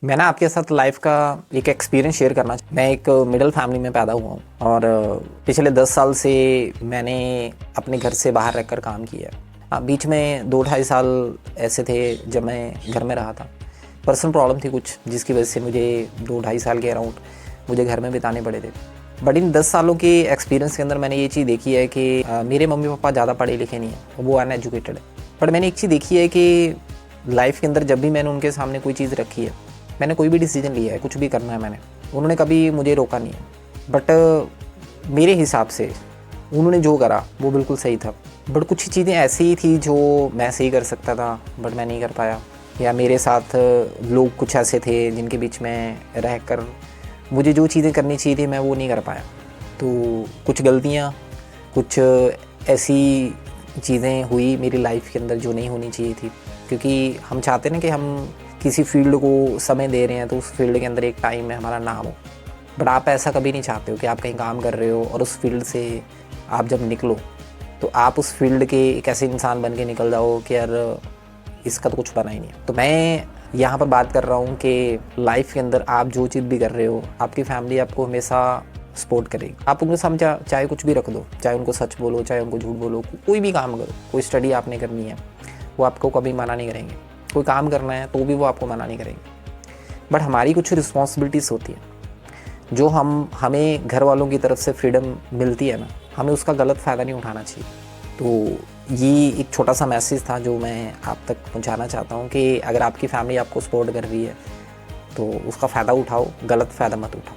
मैं ना आपके साथ लाइफ का एक एक्सपीरियंस शेयर करना। मैं एक मिडिल फैमिली में पैदा हुआ हूँ और पिछले 10 साल से मैंने अपने घर से बाहर रहकर काम किया। बीच में 2-2.5 साल ऐसे थे जब मैं घर में रहा था। पर्सनल प्रॉब्लम थी कुछ, जिसकी वजह से मुझे 2-2.5 साल के अराउंड मुझे घर में बिताने पड़े थे। बट इन 10 सालों के एक्सपीरियंस के अंदर मैंने ये चीज़ देखी है कि मेरे मम्मी पापा ज़्यादा पढ़े लिखे नहीं हैं, वो अनएजुकेटेड है। बट मैंने एक चीज़ देखी है कि लाइफ के अंदर जब भी मैंने उनके सामने कोई चीज़ रखी है, मैंने कोई भी डिसीजन लिया है, कुछ भी करना है मैंने, उन्होंने कभी मुझे रोका नहीं है। बट मेरे हिसाब से उन्होंने जो करा वो बिल्कुल सही था। बट कुछ चीज़ें ऐसी थी जो मैं सही कर सकता था बट मैं नहीं कर पाया, या मेरे साथ लोग कुछ ऐसे थे जिनके बीच में रहकर मुझे जो चीज़ें करनी चाहिए थी मैं वो नहीं कर पाया। तो कुछ गलतियाँ, कुछ ऐसी चीज़ें हुई मेरी लाइफ के अंदर जो नहीं होनी चाहिए थी, क्योंकि हम चाहते ना कि हम किसी फील्ड को समय दे रहे हैं तो उस फील्ड के अंदर एक टाइम में हमारा नाम हो। बट आप ऐसा कभी नहीं चाहते हो कि आप कहीं काम कर रहे हो और उस फील्ड से आप जब निकलो तो आप उस फील्ड के एक ऐसे इंसान बन के निकल जाओ कि यार इसका तो कुछ बना ही नहीं है। तो मैं यहाँ पर बात कर रहा हूँ कि लाइफ के अंदर आप जो चीज़ भी कर रहे हो, आपकी फैमिली आपको हमेशा सपोर्ट करेगी। आप उनको समझा चाहे कुछ भी रख दो, चाहे उनको सच बोलो, चाहे उनको झूठ बोलो, कोई भी काम करो, कोई स्टडी आपने करनी है वो आपको कभी मना नहीं करेंगे, कोई काम करना है तो भी वो आपको मना नहीं करेंगे। बट हमारी कुछ रिस्पॉन्सिबिलिटीज़ होती है जो हमें घर वालों की तरफ से फ्रीडम मिलती है ना, हमें उसका गलत फ़ायदा नहीं उठाना चाहिए। तो ये एक छोटा सा मैसेज था जो मैं आप तक पहुंचाना चाहता हूँ कि अगर आपकी फैमिली आपको सपोर्ट कर रही है तो उसका फ़ायदा उठाओ, गलत फ़ायदा मत उठाओ।